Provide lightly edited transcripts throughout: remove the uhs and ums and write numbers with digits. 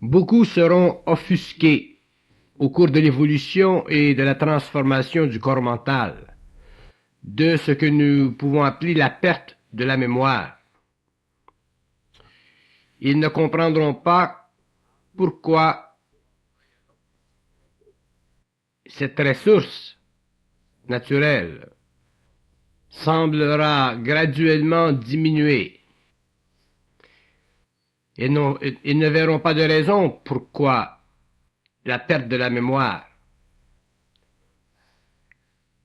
Beaucoup seront offusqués au cours de l'évolution et de la transformation du corps mental, de ce que nous pouvons appeler la perte de la mémoire. Ils ne comprendront pas pourquoi cette ressource naturelle semblera graduellement diminuer. Ils ne verront pas de raison pourquoi la perte de la mémoire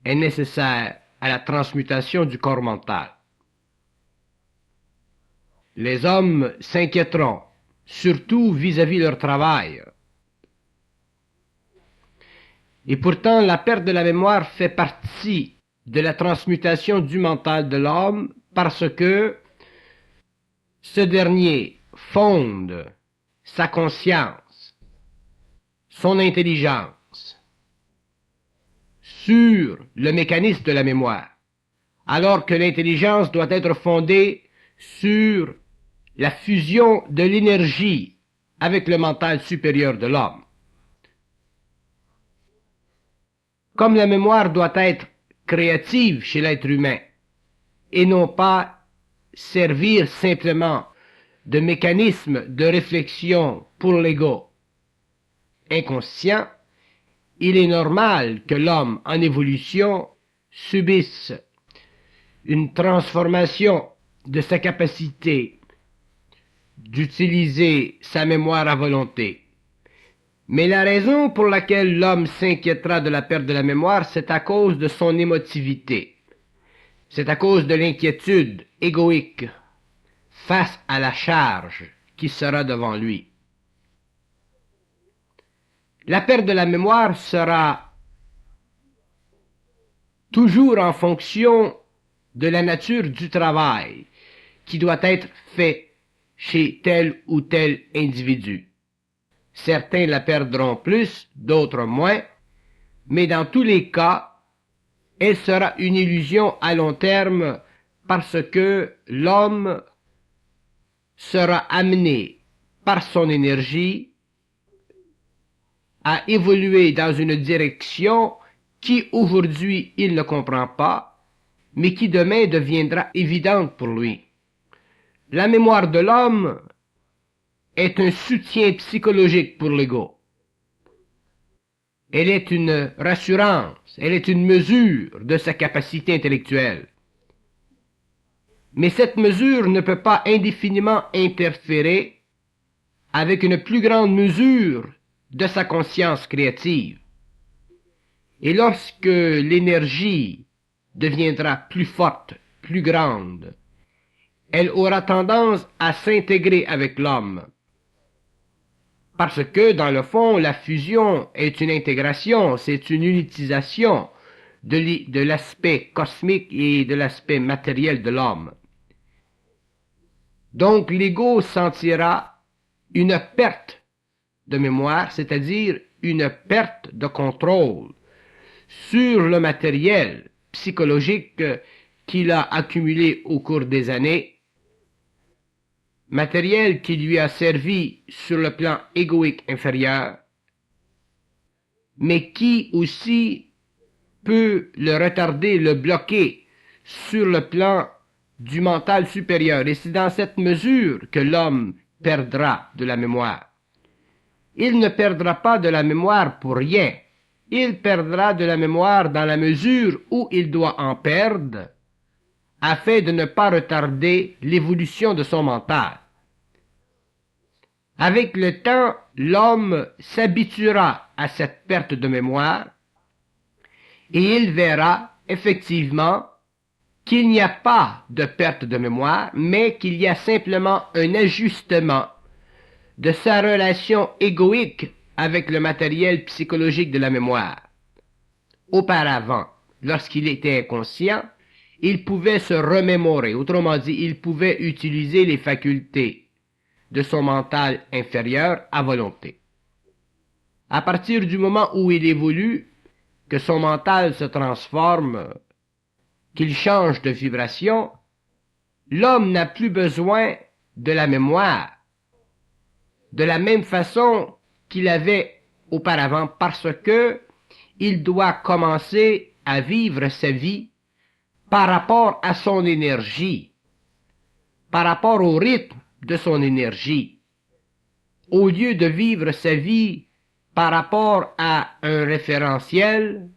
est nécessaire à la transmutation du corps mental. Les hommes s'inquiéteront, surtout vis-à-vis leur travail. Et pourtant, la perte de la mémoire fait partie de la transmutation du mental de l'homme parce que ce dernier fonde sa conscience, son intelligence sur le mécanisme de la mémoire, alors que l'intelligence doit être fondée sur la fusion de l'énergie avec le mental supérieur de l'homme. Comme la mémoire doit être créative chez l'être humain et non pas servir simplement de mécanisme de réflexion pour l'ego inconscient, il est normal que l'homme en évolution subisse une transformation de sa capacité d'utiliser sa mémoire à volonté. Mais la raison pour laquelle l'homme s'inquiétera de la perte de la mémoire, c'est à cause de son émotivité. C'est à cause de l'inquiétude égoïque face à la charge qui sera devant lui. La perte de la mémoire sera toujours en fonction de la nature du travail qui doit être fait chez tel ou tel individu. Certains la perdront plus, d'autres moins, mais dans tous les cas, elle sera une illusion à long terme parce que l'homme sera amené par son énergie à évoluer dans une direction qui aujourd'hui il ne comprend pas, mais qui demain deviendra évidente pour lui. La mémoire de l'homme est un soutien psychologique pour l'ego. Elle est une rassurance, elle est une mesure de sa capacité intellectuelle. Mais cette mesure ne peut pas indéfiniment interférer avec une plus grande mesure de sa conscience créative. Et lorsque l'énergie deviendra plus forte, plus grande, elle aura tendance à s'intégrer avec l'homme. Parce que, dans le fond, la fusion est une intégration, c'est une unitisation de l'aspect cosmique et de l'aspect matériel de l'homme. Donc, l'ego sentira une perte de mémoire, c'est-à-dire une perte de contrôle sur le matériel psychologique qu'il a accumulé au cours des années, matériel qui lui a servi sur le plan égoïque inférieur, mais qui aussi peut le retarder, le bloquer sur le plan du mental supérieur. Et c'est dans cette mesure que l'homme perdra de la mémoire. Il ne perdra pas de la mémoire pour rien. Il perdra de la mémoire dans la mesure où il doit en perdre afin de ne pas retarder l'évolution de son mental. Avec le temps, l'homme s'habituera à cette perte de mémoire et il verra effectivement qu'il n'y a pas de perte de mémoire, mais qu'il y a simplement un ajustement de sa relation égoïque avec le matériel psychologique de la mémoire. Auparavant, lorsqu'il était inconscient, il pouvait se remémorer, autrement dit, il pouvait utiliser les facultés de son mental inférieur à volonté. À partir du moment où il évolue, que son mental se transforme, qu'il change de vibration, l'homme n'a plus besoin de la mémoire de la même façon qu'il avait auparavant parce que il doit commencer à vivre sa vie par rapport à son énergie, par rapport au rythme de son énergie, au lieu de vivre sa vie par rapport à un référentiel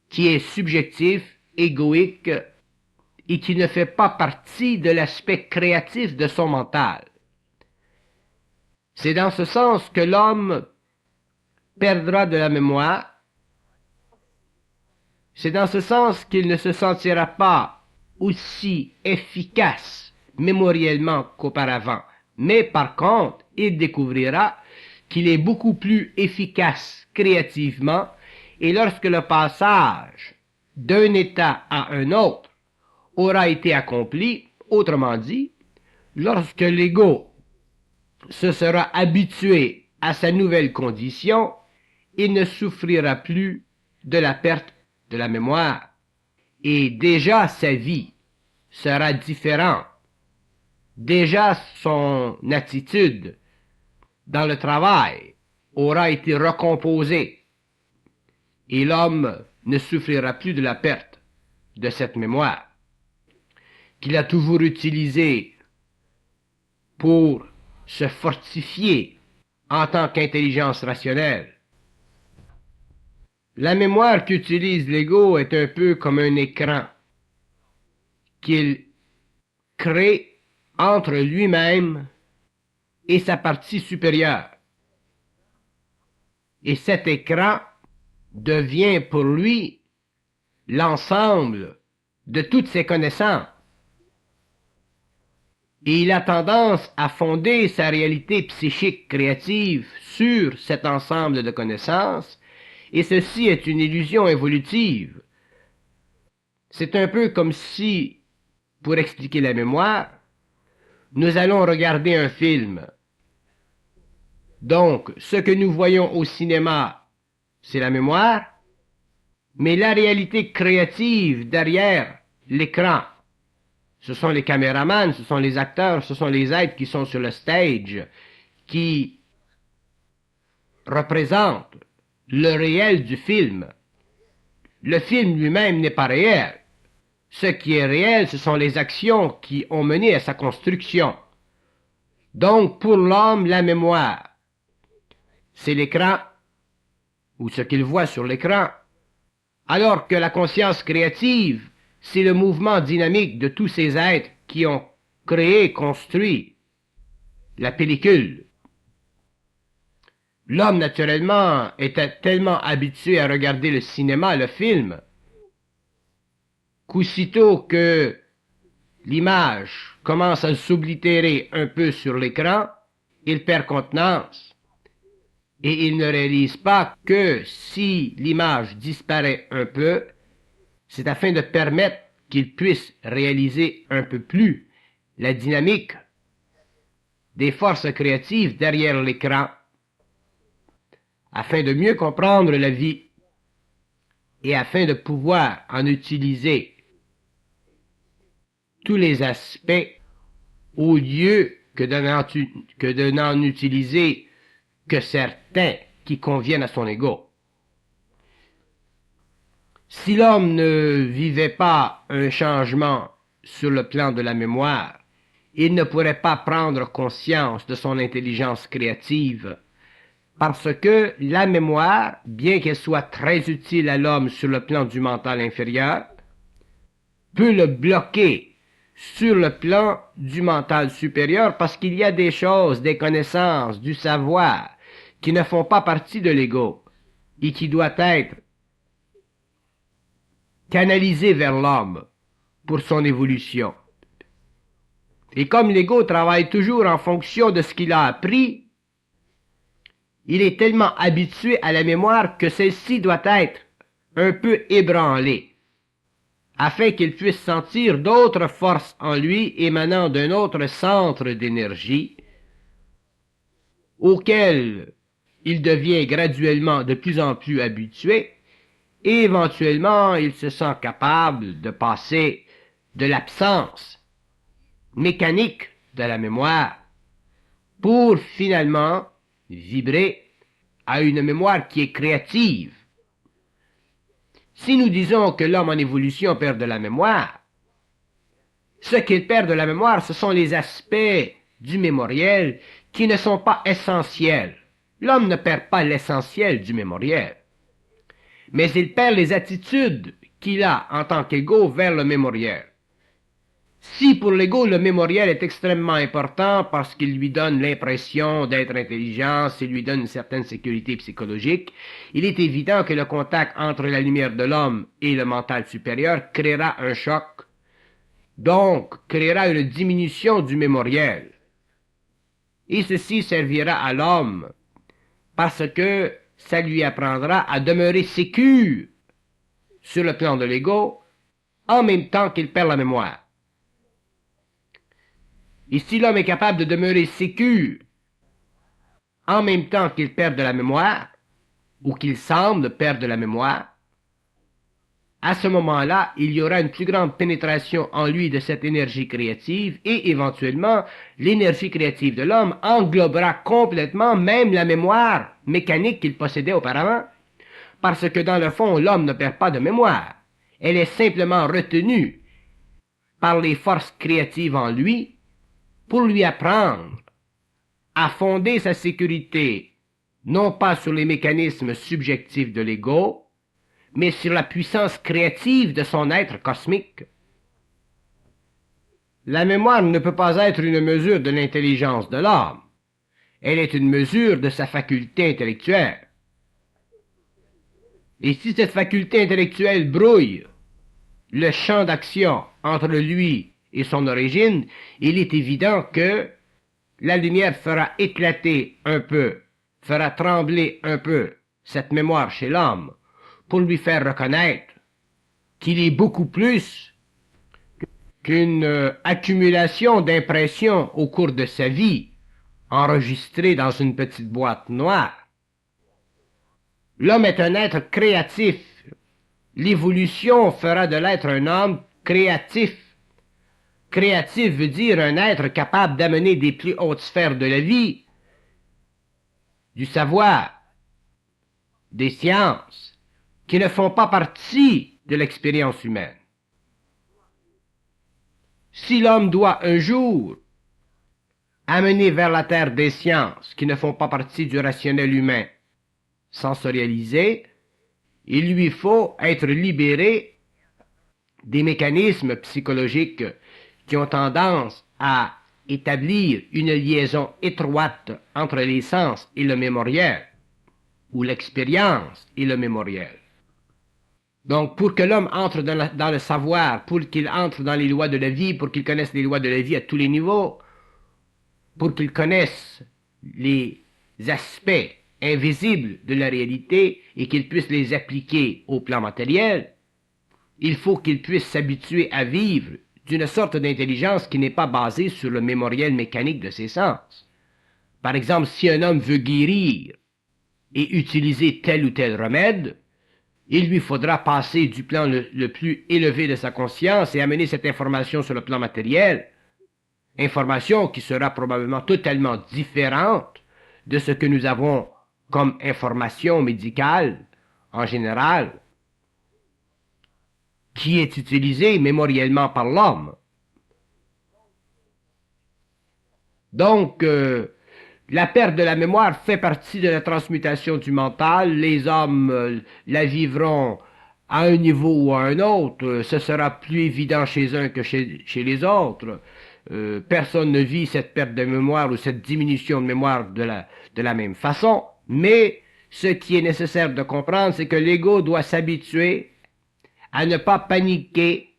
qui est subjectif, égoïque et qui ne fait pas partie de l'aspect créatif de son mental. C'est dans ce sens que l'homme perdra de la mémoire. C'est dans ce sens qu'il ne se sentira pas aussi efficace mémoriellement qu'auparavant. Mais par contre, il découvrira qu'il est beaucoup plus efficace créativement et lorsque le passage d'un état à un autre aura été accompli, autrement dit, lorsque l'ego se sera habitué à sa nouvelle condition, il ne souffrira plus de la perte de la mémoire. Et déjà sa vie sera différente. Déjà son attitude dans le travail aura été recomposée. Et l'homme ne souffrira plus de la perte de cette mémoire qu'il a toujours utilisée pour se fortifier en tant qu'intelligence rationnelle. La mémoire qu'utilise l'ego est un peu comme un écran qu'il crée entre lui-même et sa partie supérieure. Et cet écran devient pour lui l'ensemble de toutes ses connaissances. Et il a tendance à fonder sa réalité psychique créative sur cet ensemble de connaissances, et ceci est une illusion évolutive. C'est un peu comme si, pour expliquer la mémoire, nous allons regarder un film. Donc, ce que nous voyons au cinéma, c'est la mémoire, mais la réalité créative derrière l'écran, ce sont les caméramans, ce sont les acteurs, ce sont les êtres qui sont sur le stage, qui représentent le réel du film. Le film lui-même n'est pas réel. Ce qui est réel, ce sont les actions qui ont mené à sa construction. Donc, pour l'homme, la mémoire, c'est l'écran, ou ce qu'il voit sur l'écran, alors que la conscience créative, c'est le mouvement dynamique de tous ces êtres qui ont créé, construit la pellicule. L'homme, naturellement, était tellement habitué à regarder le cinéma, le film, qu'aussitôt que l'image commence à s'oblitérer un peu sur l'écran, il perd contenance. Et il ne réalise pas que si l'image disparaît un peu, c'est afin de permettre qu'il puisse réaliser un peu plus la dynamique des forces créatives derrière l'écran, afin de mieux comprendre la vie et afin de pouvoir en utiliser tous les aspects au lieu que de n'en utiliser que certains qui conviennent à son ego. Si l'homme ne vivait pas un changement sur le plan de la mémoire, il ne pourrait pas prendre conscience de son intelligence créative, parce que la mémoire, bien qu'elle soit très utile à l'homme sur le plan du mental inférieur, peut le bloquer sur le plan du mental supérieur parce qu'il y a des choses, des connaissances, du savoir qui ne font pas partie de l'ego et qui doit être canalisé vers l'homme pour son évolution. Et comme l'ego travaille toujours en fonction de ce qu'il a appris, il est tellement habitué à la mémoire que celle-ci doit être un peu ébranlée, afin qu'il puisse sentir d'autres forces en lui émanant d'un autre centre d'énergie, auquel il devient graduellement de plus en plus habitué, et éventuellement il se sent capable de passer de l'absence mécanique de la mémoire pour finalement vibrer à une mémoire qui est créative. Si nous disons que l'homme en évolution perd de la mémoire, ce qu'il perd de la mémoire, ce sont les aspects du mémoriel qui ne sont pas essentiels. L'homme ne perd pas l'essentiel du mémoriel, mais il perd les attitudes qu'il a en tant qu'ego vers le mémoriel. Si pour l'ego le mémoriel est extrêmement important parce qu'il lui donne l'impression d'être intelligent, s'il lui donne une certaine sécurité psychologique, il est évident que le contact entre la lumière de l'homme et le mental supérieur créera un choc, donc créera une diminution du mémoriel. Et ceci servira à l'homme parce que ça lui apprendra à demeurer sécure sur le plan de l'ego en même temps qu'il perd la mémoire. Et si l'homme est capable de demeurer sécure en même temps qu'il perd de la mémoire, ou qu'il semble perdre de la mémoire, à ce moment-là, il y aura une plus grande pénétration en lui de cette énergie créative et éventuellement, l'énergie créative de l'homme englobera complètement même la mémoire mécanique qu'il possédait auparavant. Parce que dans le fond, l'homme ne perd pas de mémoire. Elle est simplement retenue par les forces créatives en lui pour lui apprendre à fonder sa sécurité non pas sur les mécanismes subjectifs de l'ego, mais sur la puissance créative de son être cosmique. La mémoire ne peut pas être une mesure de l'intelligence de l'homme. Elle est une mesure de sa faculté intellectuelle. Et si cette faculté intellectuelle brouille le champ d'action entre lui et son origine, il est évident que la lumière fera éclater un peu, fera trembler un peu cette mémoire chez l'homme pour lui faire reconnaître qu'il est beaucoup plus qu'une accumulation d'impressions au cours de sa vie enregistrées dans une petite boîte noire. L'homme est un être créatif. L'évolution fera de l'être un homme créatif. Créatif veut dire un être capable d'amener des plus hautes sphères de la vie, du savoir, des sciences, qui ne font pas partie de l'expérience humaine. Si l'homme doit un jour amener vers la terre des sciences qui ne font pas partie du rationnel humain sensorialisé, il lui faut être libéré des mécanismes psychologiques qui ont tendance à établir une liaison étroite entre les sens et le mémoriel, ou l'expérience et le mémoriel. Donc, pour que l'homme entre dans le savoir, pour qu'il entre dans les lois de la vie, pour qu'il connaisse les lois de la vie à tous les niveaux, pour qu'il connaisse les aspects invisibles de la réalité et qu'il puisse les appliquer au plan matériel, il faut qu'il puisse s'habituer à vivre d'une sorte d'intelligence qui n'est pas basée sur le mémoriel mécanique de ses sens. Par exemple, si un homme veut guérir et utiliser tel ou tel remède, il lui faudra passer du plan le plus élevé de sa conscience et amener cette information sur le plan matériel, information qui sera probablement totalement différente de ce que nous avons comme information médicale en général, qui est utilisée mémoriellement par l'homme. Donc, la perte de la mémoire fait partie de la transmutation du mental. Les hommes la vivront à un niveau ou à un autre. Ce sera plus évident chez un que chez les autres. Personne ne vit cette perte de mémoire ou cette diminution de mémoire de la même façon. Mais ce qui est nécessaire de comprendre, c'est que l'ego doit s'habituer à ne pas paniquer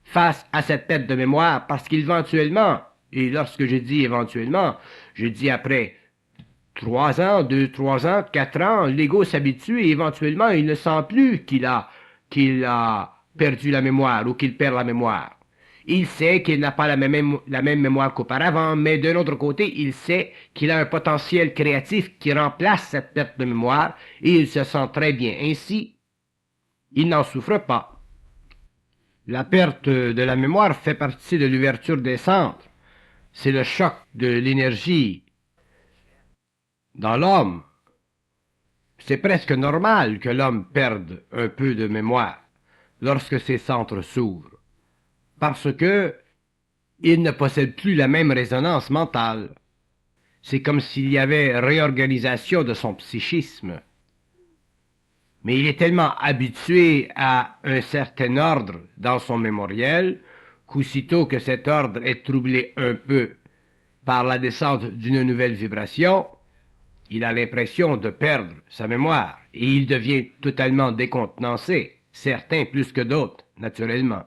face à cette perte de mémoire parce qu'éventuellement, et lorsque je dis éventuellement, je dis après 3 ans, 2, 3 ans, 4 ans, l'ego s'habitue et éventuellement il ne sent plus qu'il a perdu la mémoire ou qu'il perd la mémoire. Il sait qu'il n'a pas la même mémoire qu'auparavant, mais d'un autre côté, il sait qu'il a un potentiel créatif qui remplace cette perte de mémoire et il se sent très bien. Ainsi, il n'en souffre pas. La perte de la mémoire fait partie de l'ouverture des centres. C'est le choc de l'énergie Dans l'homme, c'est presque normal que l'homme perde un peu de mémoire lorsque ses centres s'ouvrent, parce que il ne possède plus la même résonance mentale. C'est comme s'il y avait réorganisation de son psychisme. Mais il est tellement habitué à un certain ordre dans son mémoriel qu'aussitôt que cet ordre est troublé un peu par la descente d'une nouvelle vibration, il a l'impression de perdre sa mémoire et il devient totalement décontenancé, certains plus que d'autres, naturellement.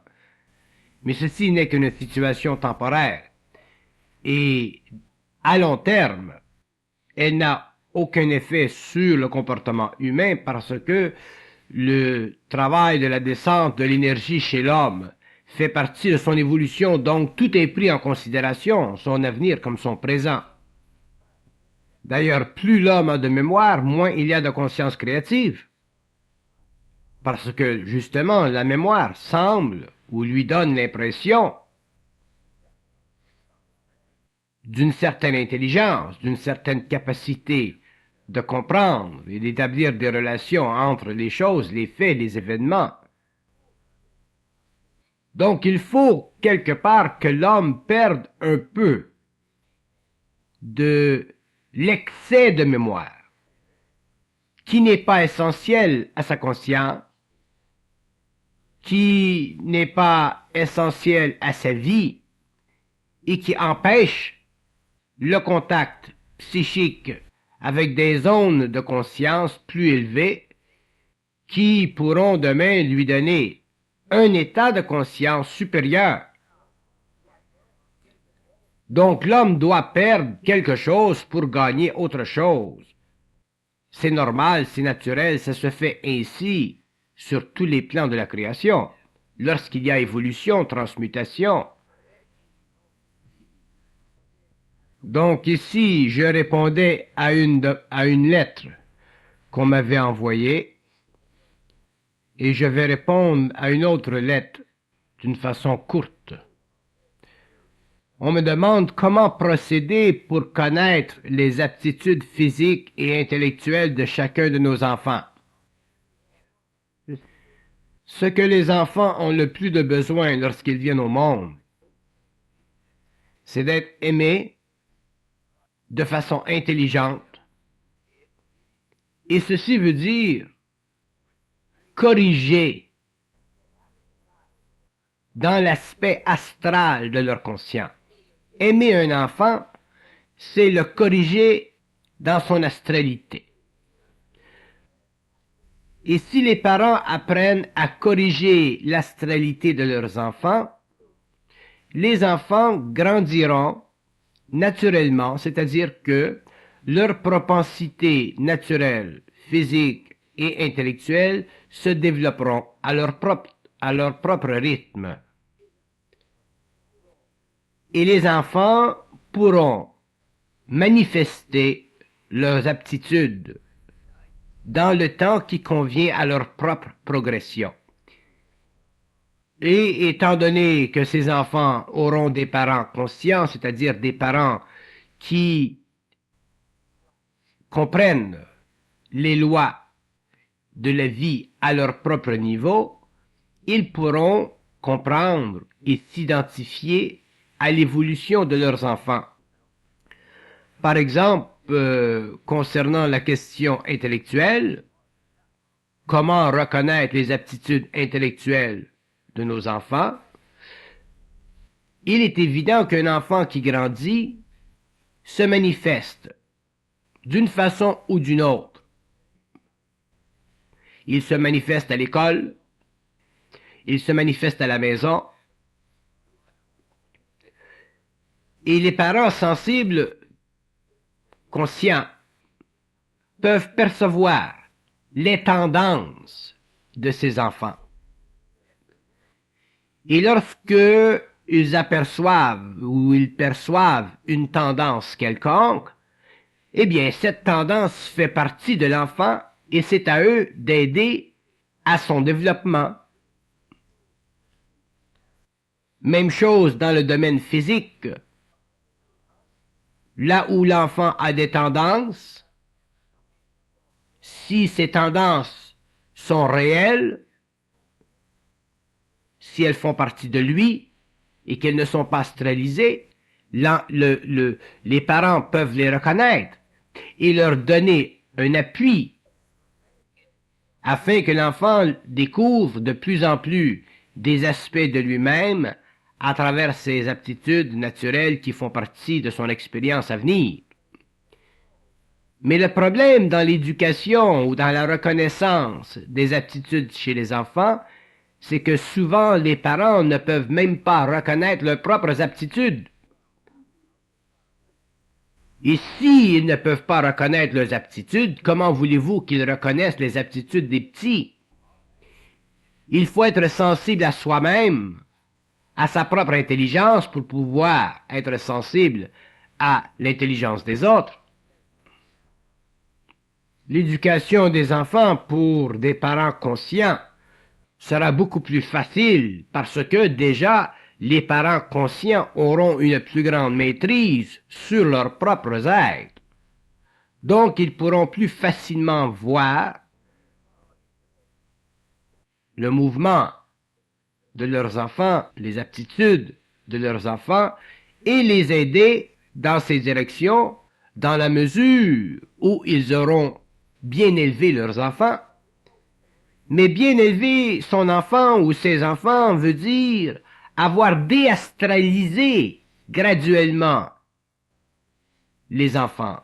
Mais ceci n'est qu'une situation temporaire et à long terme, elle n'a aucun effet sur le comportement humain parce que le travail de la descente de l'énergie chez l'homme fait partie de son évolution, donc tout est pris en considération, son avenir comme son présent. D'ailleurs, plus l'homme a de mémoire, moins il y a de conscience créative. Parce que, justement, la mémoire semble ou lui donne l'impression d'une certaine intelligence, d'une certaine capacité de comprendre et d'établir des relations entre les choses, les faits, les événements. Donc il faut quelque part que l'homme perde un peu de l'excès de mémoire, qui n'est pas essentiel à sa conscience, qui n'est pas essentiel à sa vie et qui empêche le contact psychique avec des zones de conscience plus élevées qui pourront demain lui donner un état de conscience supérieur. Donc l'homme doit perdre quelque chose pour gagner autre chose. C'est normal, c'est naturel, ça se fait ainsi sur tous les plans de la création. Lorsqu'il y a évolution, transmutation. Donc ici, je répondais à une lettre qu'on m'avait envoyée et je vais répondre à une autre lettre d'une façon courte. On me demande comment procéder pour connaître les aptitudes physiques et intellectuelles de chacun de nos enfants. Ce que les enfants ont le plus de besoin lorsqu'ils viennent au monde, c'est d'être aimés de façon intelligente. Et ceci veut dire corriger dans l'aspect astral de leur conscience. Aimer un enfant, c'est le corriger dans son astralité. Et si les parents apprennent à corriger l'astralité de leurs enfants, les enfants grandiront naturellement, c'est-à-dire que leurs propensités naturelles, physiques et intellectuelles se développeront à leur propre rythme. Et les enfants pourront manifester leurs aptitudes dans le temps qui convient à leur propre progression. Et étant donné que ces enfants auront des parents conscients, c'est-à-dire des parents qui comprennent les lois de la vie à leur propre niveau, ils pourront comprendre et s'identifier à l'évolution de leurs enfants. Par exemple, concernant la question intellectuelle, comment reconnaître les aptitudes intellectuelles de nos enfants? Il est évident qu'un enfant qui grandit se manifeste d'une façon ou d'une autre. Il se manifeste à l'école, il se manifeste à la maison, et les parents sensibles, conscients, peuvent percevoir les tendances de ces enfants. Et lorsque ils aperçoivent ou ils perçoivent une tendance quelconque, eh bien, cette tendance fait partie de l'enfant et c'est à eux d'aider à son développement. Même chose dans le domaine physique. Là où l'enfant a des tendances, si ces tendances sont réelles, si elles font partie de lui et qu'elles ne sont pas astralisées, les parents peuvent les reconnaître et leur donner un appui afin que l'enfant découvre de plus en plus des aspects de lui-même à travers ses aptitudes naturelles qui font partie de son expérience à venir. Mais le problème dans l'éducation ou dans la reconnaissance des aptitudes chez les enfants, c'est que souvent les parents ne peuvent même pas reconnaître leurs propres aptitudes. Et s'ils ne peuvent pas reconnaître leurs aptitudes, comment voulez-vous qu'ils reconnaissent les aptitudes des petits? Il faut être sensible à soi-même, à sa propre intelligence pour pouvoir être sensible à l'intelligence des autres. L'éducation des enfants pour des parents conscients sera beaucoup plus facile parce que déjà les parents conscients auront une plus grande maîtrise sur leurs propres êtres. Donc ils pourront plus facilement voir le mouvement de leurs enfants, les aptitudes de leurs enfants et les aider dans ces directions dans la mesure où ils auront bien élevé leurs enfants. Mais bien élever son enfant ou ses enfants veut dire avoir déastralisé graduellement les enfants,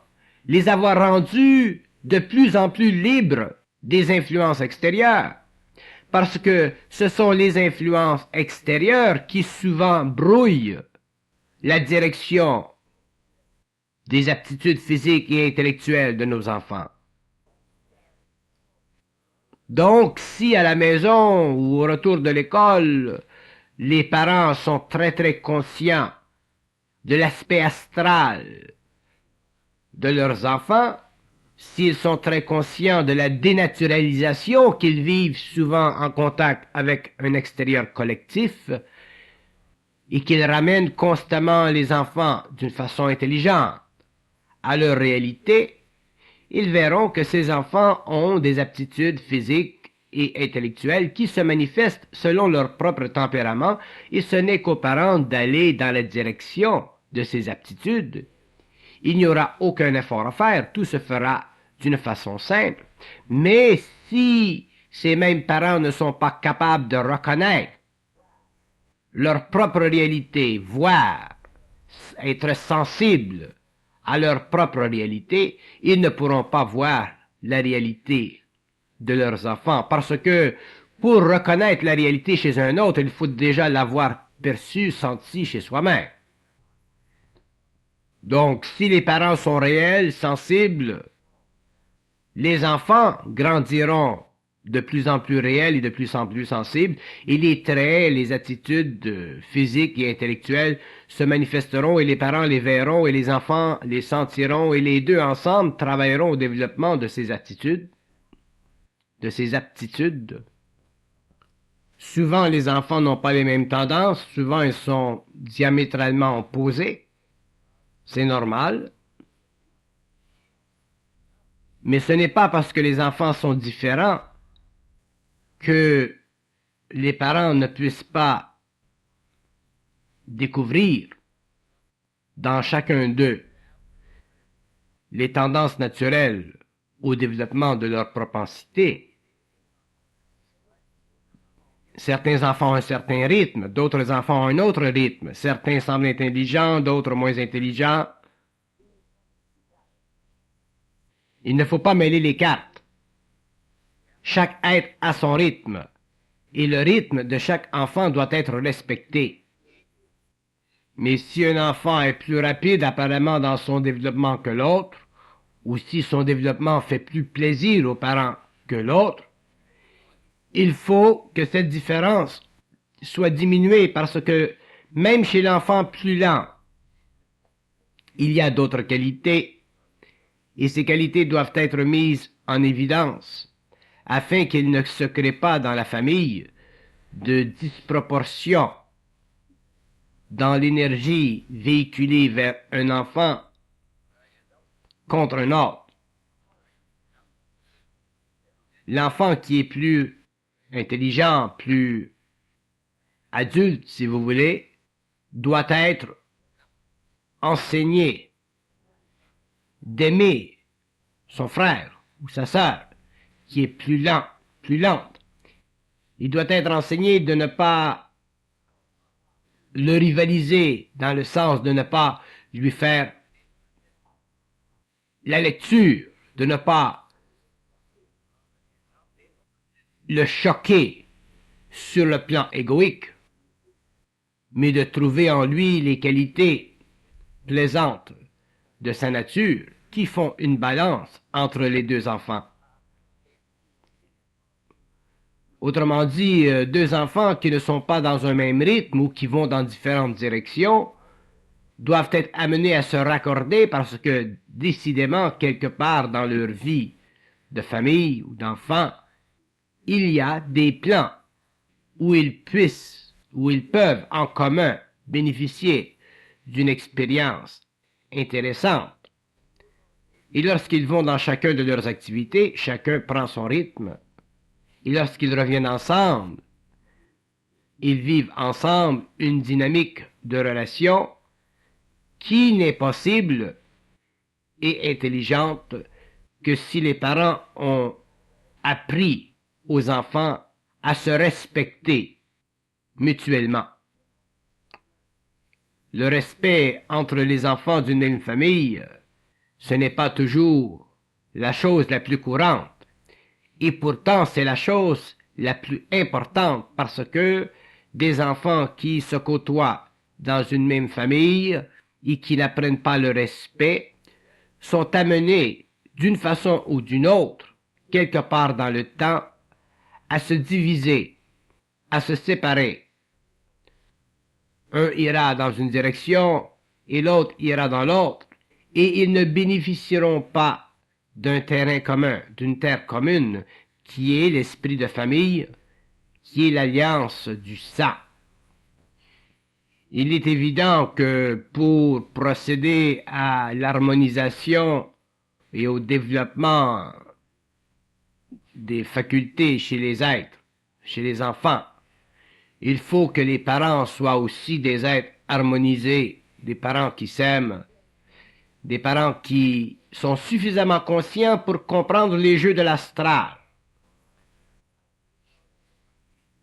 les avoir rendus de plus en plus libres des influences extérieures. Parce que ce sont les influences extérieures qui souvent brouillent la direction des aptitudes physiques et intellectuelles de nos enfants. Donc, si à la maison ou au retour de l'école, les parents sont très conscients de l'aspect astral de leurs enfants, s'ils sont très conscients de la dénaturalisation qu'ils vivent souvent en contact avec un extérieur collectif, et qu'ils ramènent constamment les enfants d'une façon intelligente à leur réalité, ils verront que ces enfants ont des aptitudes physiques et intellectuelles qui se manifestent selon leur propre tempérament, et ce n'est qu'aux parents d'aller dans la direction de ces aptitudes. Il n'y aura aucun effort à faire, tout se fera d'une façon simple. Mais si ces mêmes parents ne sont pas capables de reconnaître leur propre réalité, voire être sensibles à leur propre réalité, ils ne pourront pas voir la réalité de leurs enfants. Parce que pour reconnaître la réalité chez un autre, il faut déjà l'avoir perçue, sentie chez soi-même. Donc, si les parents sont réels, sensibles, les enfants grandiront de plus en plus réels et de plus en plus sensibles, et les traits, les attitudes physiques et intellectuelles se manifesteront, et les parents les verront, et les enfants les sentiront, et les deux ensemble travailleront au développement de ces attitudes, de ces aptitudes. Souvent, les enfants n'ont pas les mêmes tendances, souvent ils sont diamétralement opposés. C'est normal. Mais ce n'est pas parce que les enfants sont différents que les parents ne puissent pas découvrir dans chacun d'eux les tendances naturelles au développement de leur propensité. Certains enfants ont un certain rythme, d'autres enfants ont un autre rythme. Certains semblent intelligents, d'autres moins intelligents. Il ne faut pas mêler les cartes. Chaque être a son rythme, et le rythme de chaque enfant doit être respecté. Mais si un enfant est plus rapide apparemment dans son développement que l'autre, ou si son développement fait plus plaisir aux parents que l'autre, il faut que cette différence soit diminuée parce que même chez l'enfant plus lent, il y a d'autres qualités, et ces qualités doivent être mises en évidence afin qu'il ne se crée pas dans la famille de disproportion dans l'énergie véhiculée vers un enfant contre un autre. l'enfant qui est plus intelligent, plus adulte, si vous voulez, doit être enseigné d'aimer son frère ou sa sœur qui est plus lent, plus lente. Il doit être enseigné de ne pas le rivaliser dans le sens de ne pas lui faire la lecture, de ne pas le choquer sur le plan égoïque, mais de trouver en lui les qualités plaisantes de sa nature qui font une balance entre les deux enfants. Autrement dit, deux enfants qui ne sont pas dans un même rythme ou qui vont dans différentes directions doivent être amenés à se raccorder parce que, décidément, quelque part dans leur vie de famille ou d'enfant, il y a des plans où ils peuvent en commun bénéficier d'une expérience intéressante. Et lorsqu'ils vont dans chacun de leurs activités, chacun prend son rythme. Et lorsqu'ils reviennent ensemble, ils vivent ensemble une dynamique de relation qui n'est possible et intelligente que si les parents ont appris aux enfants à se respecter mutuellement. Le respect entre les enfants d'une même famille, ce n'est pas toujours la chose la plus courante. Et pourtant, c'est la chose la plus importante parce que des enfants qui se côtoient dans une même famille et qui n'apprennent pas le respect sont amenés d'une façon ou d'une autre, quelque part dans le temps, à se diviser, à se séparer. Un ira dans une direction et l'autre ira dans l'autre, et ils ne bénéficieront pas d'un terrain commun, d'une terre commune, qui est l'esprit de famille, qui est l'alliance du sang. Il est évident que pour procéder à l'harmonisation et au développement des facultés chez les êtres, chez les enfants, il faut que les parents soient aussi des êtres harmonisés, des parents qui s'aiment, des parents qui sont suffisamment conscients pour comprendre les jeux de l'astral,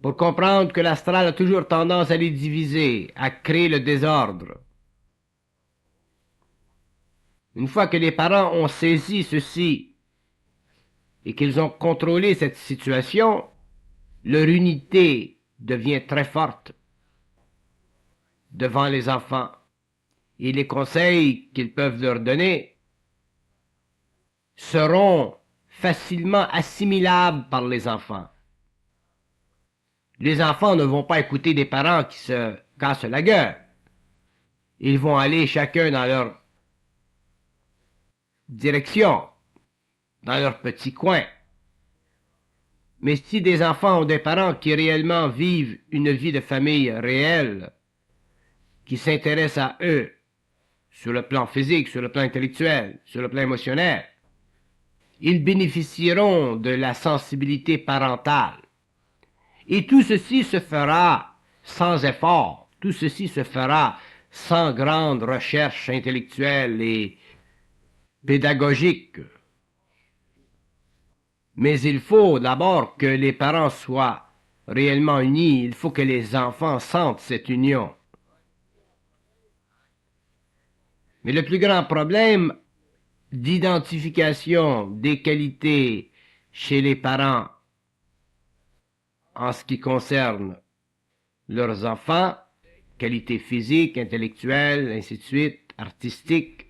pour comprendre que l'astral a toujours tendance à les diviser, à créer le désordre. Une fois que les parents ont saisi ceci et qu'ils ont contrôlé cette situation, leur unité devient très forte devant les enfants. Et les conseils qu'ils peuvent leur donner seront facilement assimilables par les enfants. Les enfants ne vont pas écouter des parents qui se cassent la gueule. Ils vont aller chacun dans leur direction, dans leur petit coin. Mais si des enfants ont des parents qui réellement vivent une vie de famille réelle, qui s'intéressent à eux, sur le plan physique, sur le plan intellectuel, sur le plan émotionnel, ils bénéficieront de la sensibilité parentale. Et tout ceci se fera sans effort, tout ceci se fera sans grande recherche intellectuelle et pédagogique. Mais il faut d'abord que les parents soient réellement unis, il faut que les enfants sentent cette union. Mais le plus grand problème d'identification des qualités chez les parents en ce qui concerne leurs enfants, qualités physiques, intellectuelles, ainsi de suite, artistiques,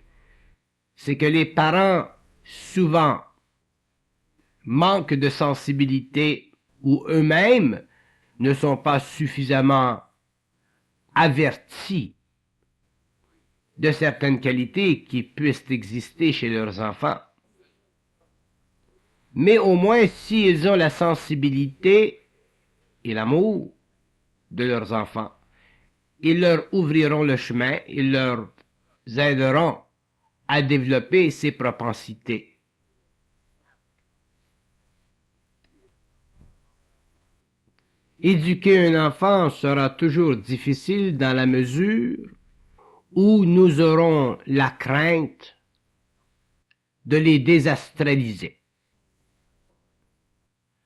c'est que les parents, souvent, manquent de sensibilité ou eux-mêmes ne sont pas suffisamment avertis de certaines qualités qui puissent exister chez leurs enfants. Mais au moins, s'ils ont la sensibilité et l'amour de leurs enfants, ils leur ouvriront le chemin, ils leur aideront à développer ces propensités. Éduquer un enfant sera toujours difficile dans la mesure où nous aurons la crainte de les désastraliser.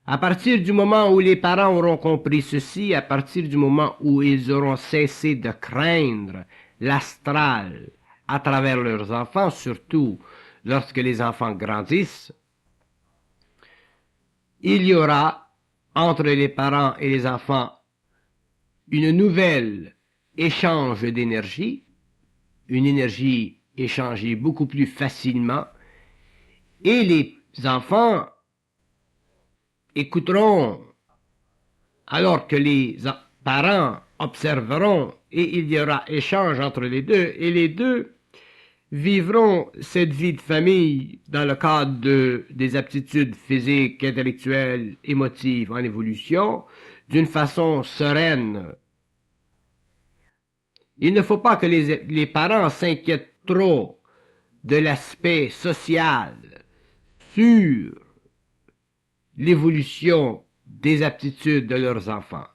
À partir du moment où les parents auront compris ceci, à partir du moment où ils auront cessé de craindre l'astral à travers leurs enfants, surtout lorsque les enfants grandissent, il y aura entre les parents et les enfants une nouvelle échange d'énergie, une énergie échangée beaucoup plus facilement, et les enfants écouteront alors que les parents observeront et il y aura échange entre les deux et les deux vivront cette vie de famille dans le cadre des aptitudes physiques, intellectuelles, émotives en évolution d'une façon sereine. Il ne faut pas que les parents s'inquiètent trop de l'aspect social sur l'évolution des aptitudes de leurs enfants.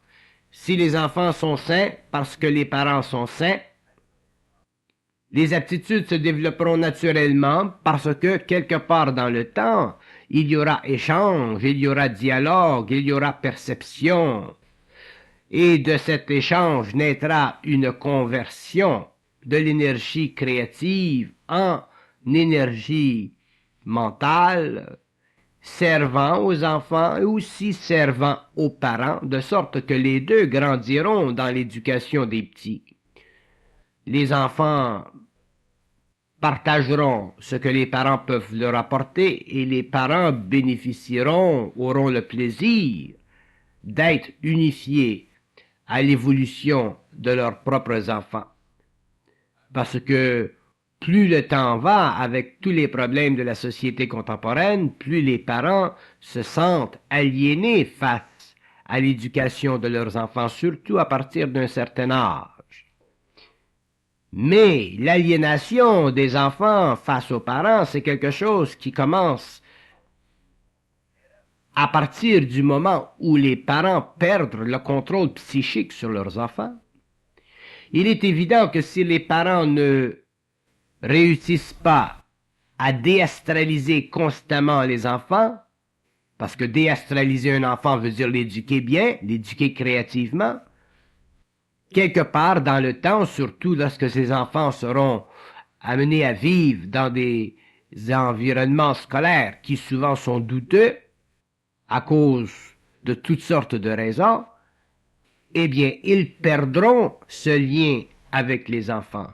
Si les enfants sont sains parce que les parents sont sains, les aptitudes se développeront naturellement parce que quelque part dans le temps, il y aura échange, il y aura dialogue, il y aura perception. Et de cet échange naîtra une conversion de l'énergie créative en énergie mentale, servant aux enfants et aussi servant aux parents, de sorte que les deux grandiront dans l'éducation des petits. Les enfants partageront ce que les parents peuvent leur apporter et les parents bénéficieront, auront le plaisir d'être unifiés à l'évolution de leurs propres enfants. Parce que plus le temps va avec tous les problèmes de la société contemporaine, plus les parents se sentent aliénés face à l'éducation de leurs enfants, surtout à partir d'un certain âge. Mais l'aliénation des enfants face aux parents, c'est quelque chose qui commence à partir du moment où les parents perdent le contrôle psychique sur leurs enfants. Il est évident que si les parents ne réussissent pas à déastraliser constamment les enfants, parce que déastraliser un enfant veut dire l'éduquer bien, l'éduquer créativement, quelque part dans le temps, surtout lorsque ces enfants seront amenés à vivre dans des environnements scolaires qui souvent sont douteux à cause de toutes sortes de raisons, eh bien, ils perdront ce lien avec les enfants.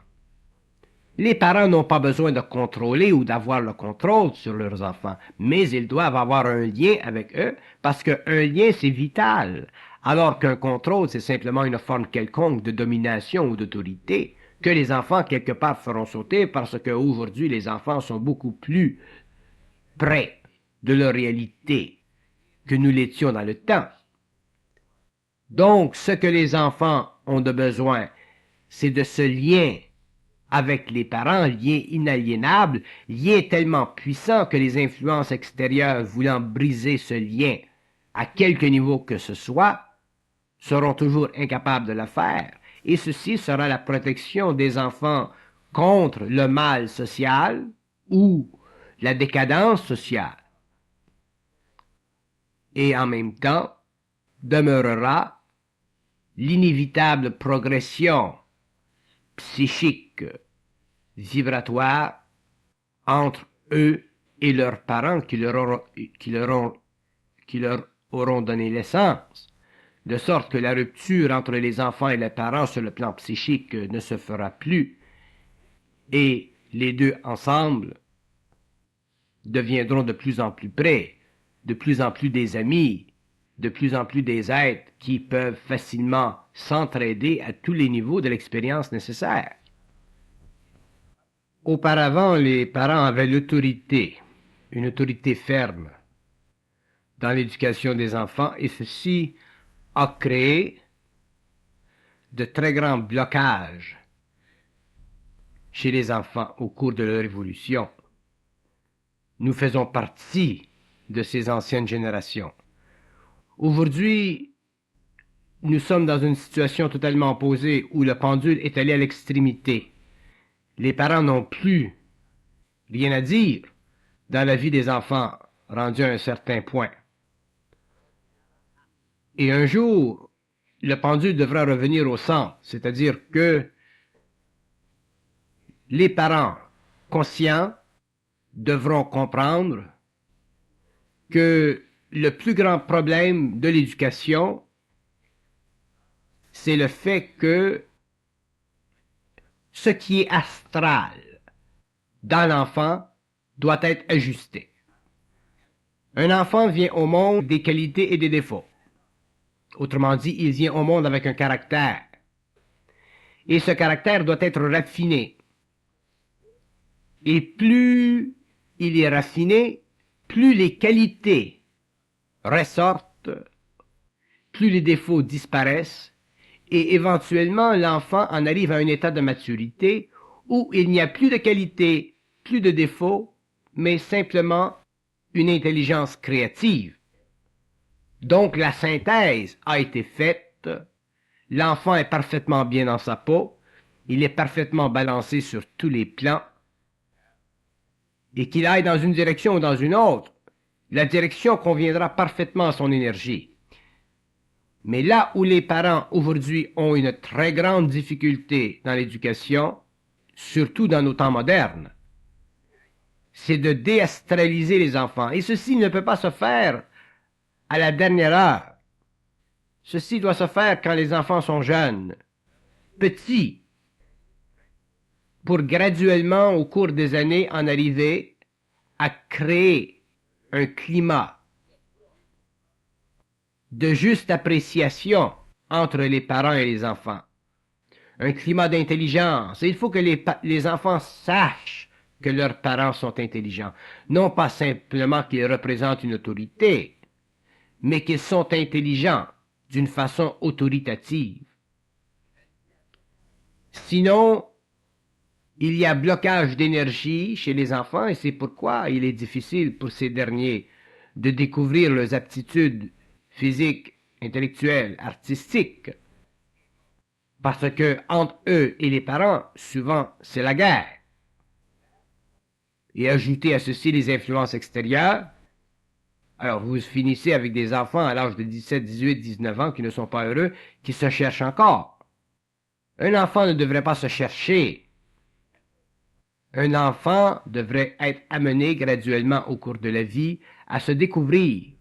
Les parents n'ont pas besoin de contrôler ou d'avoir le contrôle sur leurs enfants, mais ils doivent avoir un lien avec eux parce qu'un lien, c'est vital, alors qu'un contrôle, c'est simplement une forme quelconque de domination ou d'autorité que les enfants, quelque part, feront sauter parce qu'aujourd'hui, les enfants sont beaucoup plus près de leur réalité que nous l'étions dans le temps. Donc, ce que les enfants ont de besoin, c'est de ce lien avec les parents, lien inaliénable, lien tellement puissant que les influences extérieures voulant briser ce lien à quelque niveau que ce soit, seront toujours incapables de le faire. Et ceci sera la protection des enfants contre le mal social ou la décadence sociale. Et en même temps, demeurera l'inévitable progression psychique, vibratoire entre eux et leurs parents qui leur auront donné naissance, de sorte que la rupture entre les enfants et les parents sur le plan psychique ne se fera plus, et les deux ensemble deviendront de plus en plus près, de plus en plus des amis, de plus en plus des êtres qui peuvent facilement s'entraider à tous les niveaux de l'expérience nécessaire. Auparavant, les parents avaient l'autorité, une autorité ferme dans l'éducation des enfants, et ceci a créé de très grands blocages chez les enfants au cours de leur évolution. Nous faisons partie de ces anciennes générations. Aujourd'hui, nous sommes dans une situation totalement opposée où le pendule est allé à l'extrémité. Les parents n'ont plus rien à dire dans la vie des enfants rendus à un certain point. Et un jour, le pendule devra revenir au centre, c'est-à-dire que les parents conscients devront comprendre que le plus grand problème de l'éducation, c'est le fait que ce qui est astral dans l'enfant doit être ajusté. Un enfant vient au monde des qualités et des défauts. Autrement dit, il vient au monde avec un caractère. Et ce caractère doit être raffiné. Et plus il est raffiné, plus les qualités ressortent, plus les défauts disparaissent, et éventuellement l'enfant en arrive à un état de maturité où il n'y a plus de qualités, plus de défauts, mais simplement une intelligence créative. Donc la synthèse a été faite, l'enfant est parfaitement bien dans sa peau, il est parfaitement balancé sur tous les plans, et qu'il aille dans une direction ou dans une autre, la direction conviendra parfaitement à son énergie. Mais là où les parents aujourd'hui ont une très grande difficulté dans l'éducation, surtout dans nos temps modernes, c'est de déastraliser les enfants. Et ceci ne peut pas se faire à la dernière heure. Ceci doit se faire quand les enfants sont jeunes, petits, pour graduellement, au cours des années, en arriver à créer un climat de juste appréciation entre les parents et les enfants. Un climat d'intelligence. Et il faut que les enfants sachent que leurs parents sont intelligents. Non pas simplement qu'ils représentent une autorité, mais qu'ils sont intelligents d'une façon autoritative. Sinon, il y a blocage d'énergie chez les enfants et c'est pourquoi il est difficile pour ces derniers de découvrir leurs aptitudes physiques, intellectuelles, artistiques. Parce que entre eux et les parents, souvent, c'est la guerre. Et ajoutez à ceci les influences extérieures. Alors, vous finissez avec des enfants à l'âge de 17, 18, 19 ans qui ne sont pas heureux, qui se cherchent encore. Un enfant ne devrait pas se chercher. Un enfant devrait être amené graduellement au cours de la vie à se découvrir.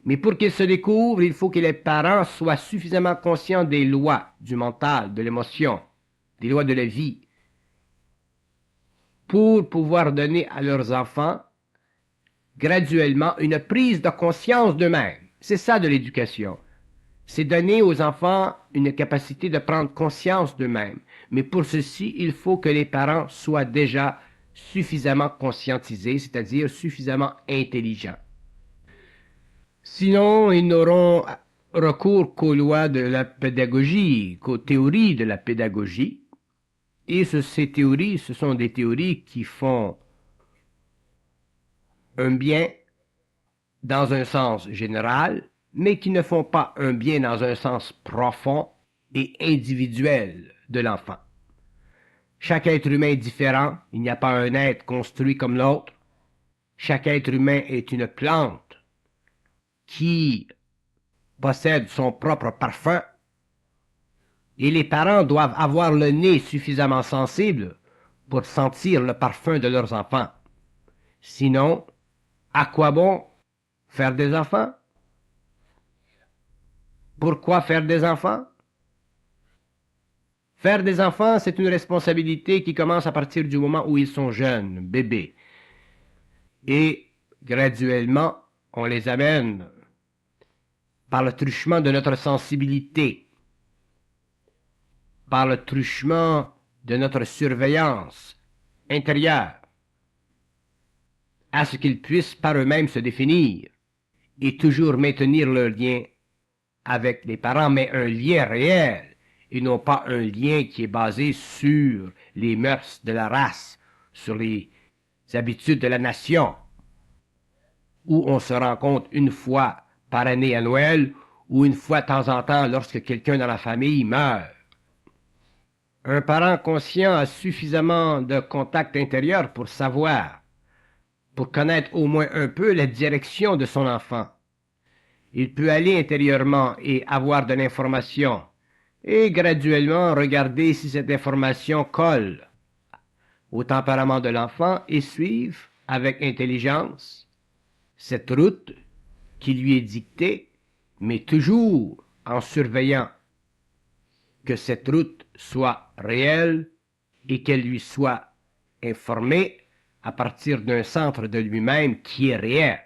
Mais pour qu'il se découvre, il faut que les parents soient suffisamment conscients des lois du mental, de l'émotion, des lois de la vie, pour pouvoir donner à leurs enfants graduellement une prise de conscience d'eux-mêmes. C'est ça de l'éducation. C'est donner aux enfants une capacité de prendre conscience d'eux-mêmes. Mais pour ceci, il faut que les parents soient déjà suffisamment conscientisés, c'est-à-dire suffisamment intelligents. Sinon, ils n'auront recours qu'aux lois de la pédagogie, qu'aux théories de la pédagogie. Et ces théories, ce sont des théories qui font un bien dans un sens général, mais qui ne font pas un bien dans un sens profond et individuel de l'enfant. Chaque être humain est différent, il n'y a pas un être construit comme l'autre. Chaque être humain est une plante qui possède son propre parfum, et les parents doivent avoir le nez suffisamment sensible pour sentir le parfum de leurs enfants. Sinon, à quoi bon faire des enfants? Pourquoi faire des enfants? Faire des enfants, c'est une responsabilité qui commence à partir du moment où ils sont jeunes, bébés. Et graduellement, on les amène par le truchement de notre sensibilité, par le truchement de notre surveillance intérieure, à ce qu'ils puissent par eux-mêmes se définir et toujours maintenir leur lien avec les parents, mais un lien réel, et non pas un lien qui est basé sur les mœurs de la race, sur les habitudes de la nation, où on se rencontre une fois par année à Noël, ou une fois de temps en temps lorsque quelqu'un dans la famille meurt. Un parent conscient a suffisamment de contact intérieur pour savoir, pour connaître au moins un peu la direction de son enfant. Il peut aller intérieurement et avoir de l'information, et graduellement regarder si cette information colle au tempérament de l'enfant et suivre avec intelligence cette route qui lui est dictée, mais toujours en surveillant que cette route soit réelle et qu'elle lui soit informée à partir d'un centre de lui-même qui est réel.